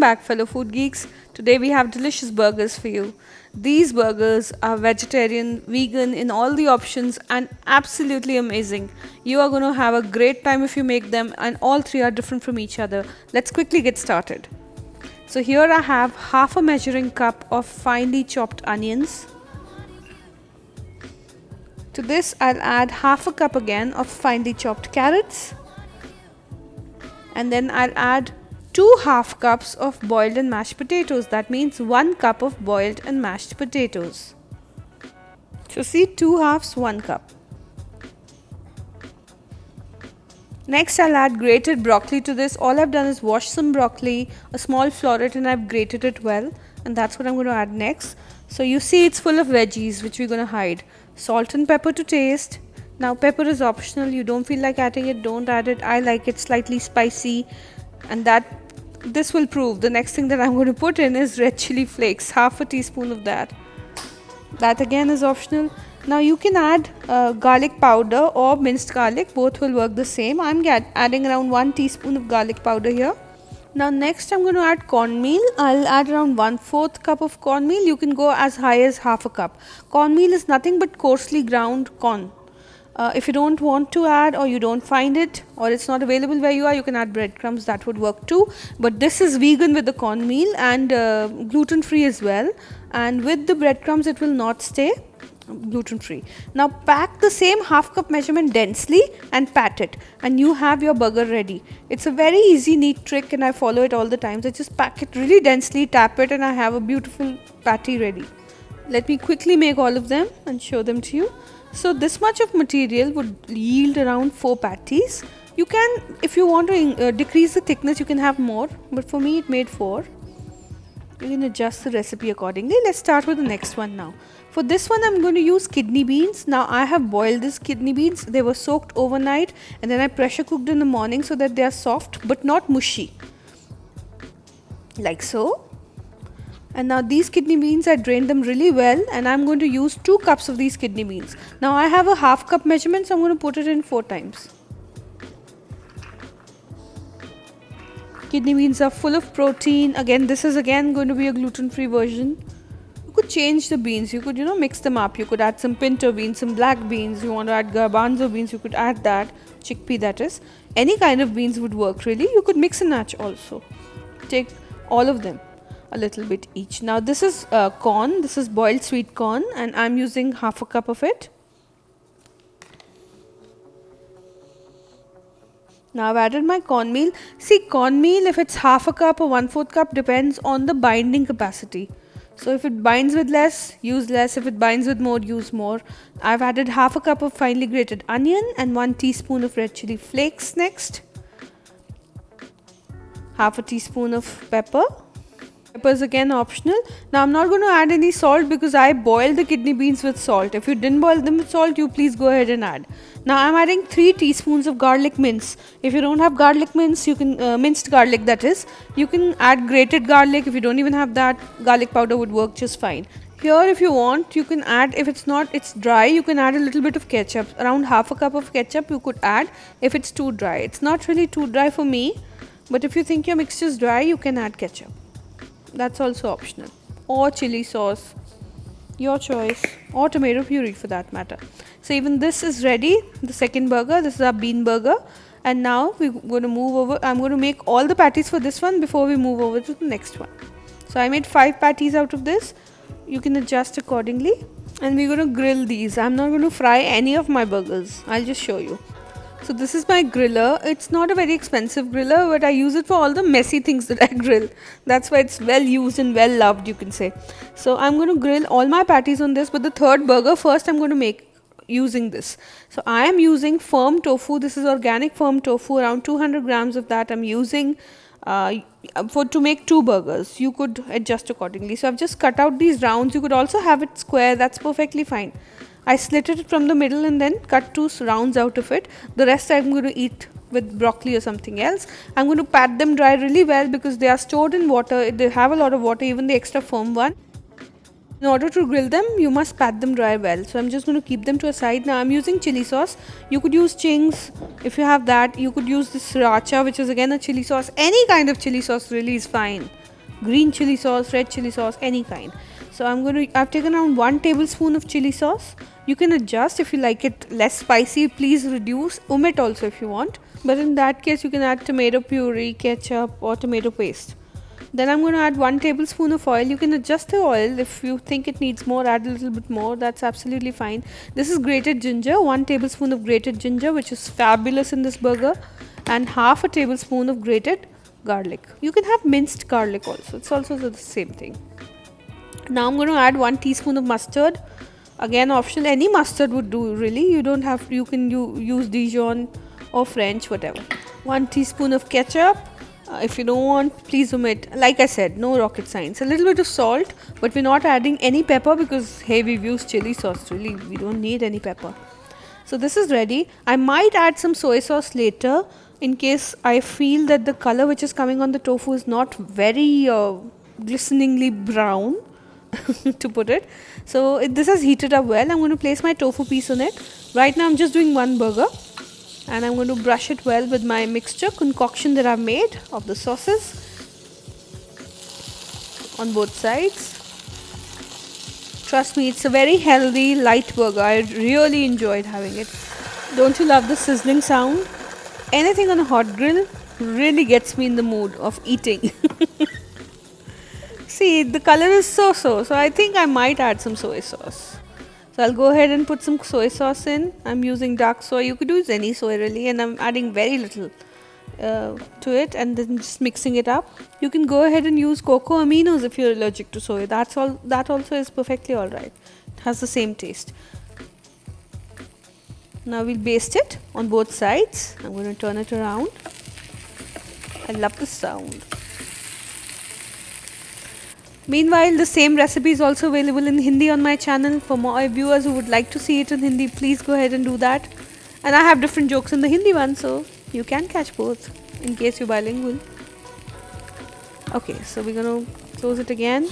back, fellow food geeks. Today we have delicious burgers for you. These burgers are vegetarian, vegan in all the options and absolutely amazing. You are going to have a great time if you make them, and all three are different from each other. Let's quickly get started. So here I have half a measuring cup of finely chopped onions. To this I'll add half a cup again of finely chopped carrots. And then I'll add 2 half cups of boiled and mashed potatoes. That means 1 cup of boiled and mashed potatoes. So see, 2 halves, 1 cup. Next I'll add grated broccoli to this. All I've done is wash some broccoli, a small floret, and I've grated it well. And that's what I'm going to add next. So you see it's full of veggies which we're going to hide. Salt and pepper to taste. Now pepper is optional. You don't feel like adding it, don't add it. I like it slightly spicy, and this will prove. The next thing that I'm going to put in is red chili flakes, half a teaspoon of that. That again is optional. Now you can add garlic powder or minced garlic, both will work the same. I'm adding around 1 teaspoon of garlic powder here. Now next I'm going to add cornmeal. I'll add around 1/4 cup of cornmeal. You can go as high as half a cup. Cornmeal is nothing but coarsely ground corn. If you don't want to add, or you don't find it, or it's not available where you are, you can add breadcrumbs, that would work too. But this is vegan with the cornmeal and gluten free as well, and with the breadcrumbs it will not stay gluten free. Now pack the same half cup measurement densely and pat it, and you have your burger ready. It's a very easy, neat trick, and I follow it all the time. So just pack it really densely, tap it, and I have a beautiful patty ready. Let me quickly make all of them and show them to you. So this much of material would yield around 4 patties. You can, if you want to decrease the thickness, you can have more, but for me it made 4. You can adjust the recipe accordingly. Let's start with the next one now. For this one I'm going to use kidney beans. Now I have boiled these kidney beans. They were soaked overnight, and then I pressure cooked in the morning so that they are soft but not mushy. Like so. And now these kidney beans, I drained them really well, and I'm going to use 2 cups of these kidney beans. Now I have a half cup measurement, so I'm going to put it in 4 times. Kidney beans are full of protein. Again, this is again going to be a gluten-free version. You could change the beans. You could, mix them up. You could add some pinto beans, some black beans. You want to add garbanzo beans, you could add that. Chickpea, that is. Any kind of beans would work really. You could mix and match also. Take all of them, a little bit each. Now this is corn. This is boiled sweet corn, and I'm using half a cup of it. Now I've added my cornmeal. See, cornmeal, if it's half a cup or 1/4 cup, depends on the binding capacity. So if it binds with less, use less. If it binds with more, use more. I've added half a cup of finely grated onion and 1 teaspoon of red chili flakes next. Half a teaspoon of pepper. Pepper is again optional. Now I'm not going to add any salt because I boiled the kidney beans with salt. If you didn't boil them with salt, you please go ahead and add. Now I'm adding 3 teaspoons of garlic mince. If you don't have garlic mince, you can minced garlic, that is. You can add grated garlic. If you don't even have that, garlic powder would work just fine. Here, if you want, you can add, if it's dry, you can add a little bit of ketchup. Around half a cup of ketchup you could add if it's too dry. It's not really too dry for me, but if you think your mixture is dry, you can add ketchup. That's also optional, or chili sauce, your choice, or tomato puree for that matter. So even this is ready, the second burger. This is our bean burger, and now we're going to move over. I'm going to make all the patties for this one before we move over to the next one. So I made 5 patties out of this. You can adjust accordingly, and we're going to grill these. I'm not going to fry any of my burgers. I'll just show you. So this is my griller. It's not a very expensive griller, but I use it for all the messy things that I grill. That's why it's well used and well loved, you can say. So I'm going to grill all my patties on this, but the third burger first I'm going to make using this. So I am using firm tofu. This is organic firm tofu, around 200 grams of that I'm using to make 2 burgers. You could adjust accordingly. So I've just cut out these rounds. You could also have it square. That's perfectly fine. I slit it from the middle and then cut 2 rounds out of it. The rest I'm going to eat with broccoli or something else. I'm going to pat them dry really well because they are stored in water. They have a lot of water, even the extra firm one. In order to grill them, you must pat them dry well. So I'm just going to keep them to a side. Now I'm using chili sauce. You could use Ching's if you have that. You could use this sriracha, which is again a chili sauce. Any kind of chili sauce really is fine. green chili sauce, red chili sauce, any kind. So I've taken around 1 tablespoon of chili sauce. You can adjust if you like it less spicy, please reduce, omit also if you want. But in that case, you can add tomato puree, ketchup, or tomato paste. Then I'm going to add 1 tablespoon of oil. You can adjust the oil if you think it needs more, add a little bit more, that's absolutely fine. This is grated ginger, 1 tablespoon of grated ginger, which is fabulous in this burger, and half a tablespoon of grated garlic. You can have minced garlic also, it's also the same thing. Now I'm going to add 1 teaspoon of mustard, again optional, any mustard would do really, you don't have, you can use Dijon or French, whatever. 1 teaspoon of ketchup. If you don't want, please omit. Like I said, no rocket science. A little bit of salt, but we're not adding any pepper because hey, we've used chili sauce, really we don't need any pepper. So this is ready. I might add some soy sauce later in case I feel that the color which is coming on the tofu is not very glisteningly brown to put it. So this has heated up well. I'm going to place my tofu piece on it. Right now I'm just doing one burger, and I'm going to brush it well with my mixture concoction that I've made of the sauces on both sides. Trust me, it's a very healthy light burger. I really enjoyed having it. Don't you love the sizzling sound? Anything on a hot grill really gets me in the mood of eating. See, the color is so I think I might add some soy sauce. So I'll go ahead and put some soy sauce in. I'm using dark soy. You could use any soy really, and I'm adding very little to it and then just mixing it up. You can go ahead and use cocoa aminos if you're allergic to soy. That's all. That also is perfectly alright. It has the same taste. Now we'll baste it on both sides. I'm going to turn it around. I love the sound. Meanwhile, the same recipe is also available in Hindi on my channel. For more viewers who would like to see it in Hindi, please go ahead and do that. And I have different jokes in the Hindi one, so you can catch both in case you're bilingual. Okay, so we're going to close it again.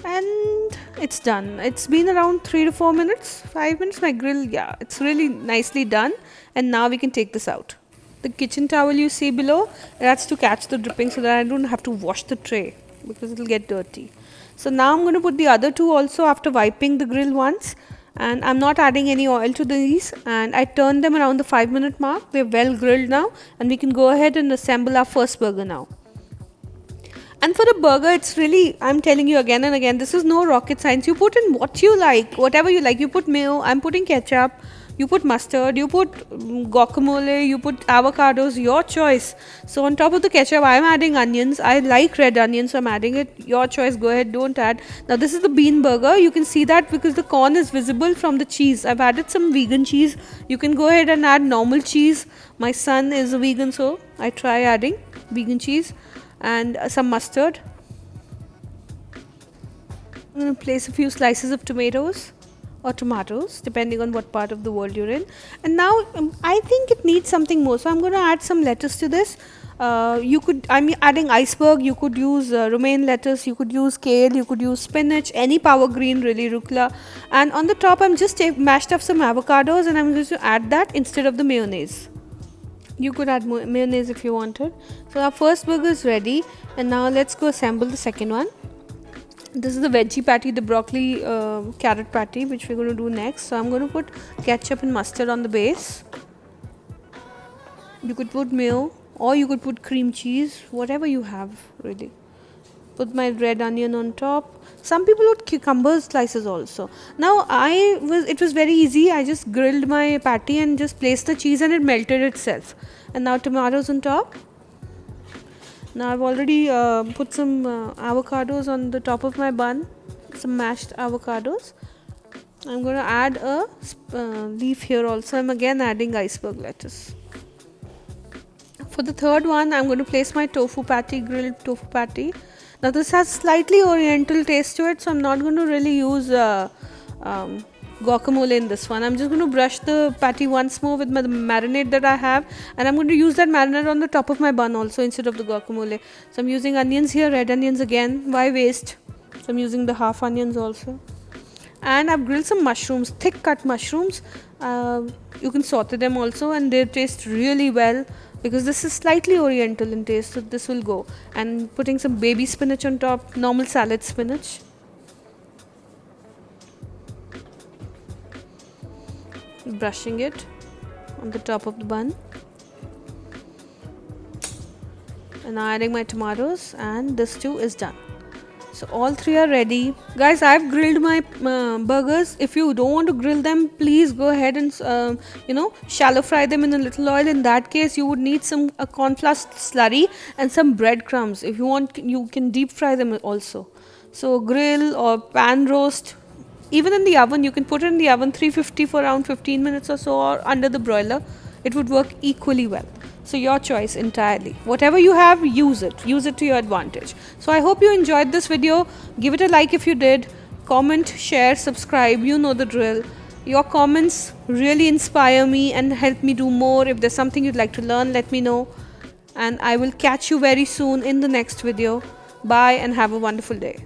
And it's done. It's been around 3 to 4 minutes, 5 minutes. My grill, yeah, it's really nicely done. And now we can take this out. The kitchen towel you see below, that's to catch the dripping so that I don't have to wash the tray because it'll get dirty. So now I'm going to put the other two also after wiping the grill once, and I'm not adding any oil to these, and I turned them around the 5-minute mark. They're well grilled now, and we can go ahead and assemble our first burger now. And for the burger, it's really, I'm telling you again and again, this is no rocket science. You put in what you like, whatever you like. You put mayo, I'm putting ketchup, you put mustard, you put guacamole, you put avocados, your choice. So on top of the ketchup, I'm adding onions. I like red onions, so I'm adding it. Your choice, go ahead, don't add. Now this is the bean burger. You can see that because the corn is visible from the cheese. I've added some vegan cheese. You can go ahead and add normal cheese. My son is a vegan, so I try adding vegan cheese and some mustard. I'm going to place a few slices of tomatoes or tomatoes depending on what part of the world you're in. And now I think it needs something more, so I'm going to add some lettuce to this. I'm adding iceberg. You could use romaine lettuce, you could use kale, you could use spinach, any power green really, rucola. And on the top I'm just mashed up some avocados, and I'm going to add that instead of the mayonnaise. You could add mayonnaise if you wanted. So our first burger is ready, and now let's go assemble the second one. This is the veggie patty, the broccoli carrot patty, which we're going to do next. So I'm going to put ketchup and mustard on the base. You could put mayo, or you could put cream cheese, whatever you have really. Put my red onion on top. Some people put cucumber slices also. Now it was very easy. I just grilled my patty and just placed the cheese, and it melted itself. And now tomatoes on top. Now I've already put some avocados on the top of my bun, some mashed avocados. I'm going to add a leaf here also. I'm again adding iceberg lettuce. For the third one, I'm going to place my tofu patty, grilled tofu patty. Now this has slightly oriental taste to it, so I'm not going to really use guacamole in this one. I'm just going to brush the patty once more with the marinade that I have, and I'm going to use that marinade on the top of my bun also instead of the guacamole. So I'm using onions here, red onions again. Why waste? So I'm using the half onions also. And I've grilled some mushrooms, thick cut mushrooms. You can saute them also, and they taste really well. because this is slightly oriental in taste, so this will go. And putting some baby spinach on top, normal salad spinach. Brushing it on the top of the bun. And now adding my tomatoes, and this too is done. So all three are ready. Guys, I've grilled my burgers. If you don't want to grill them, please go ahead and shallow fry them in a little oil. In that case, you would need some corn flour slurry and some breadcrumbs. If you want, you can deep fry them also. So grill or pan roast. Even in the oven, you can put it in the oven 350 for around 15 minutes or so, or under the broiler. It would work equally well. So your choice entirely. Whatever you have, use it to your advantage. So I hope you enjoyed this video. Give it a like if you did. Comment, share, subscribe. You know the drill. Your comments really inspire me and help me do more. If there's something you'd like to learn, let me know. And I will catch you very soon in the next video. Bye and have a wonderful day.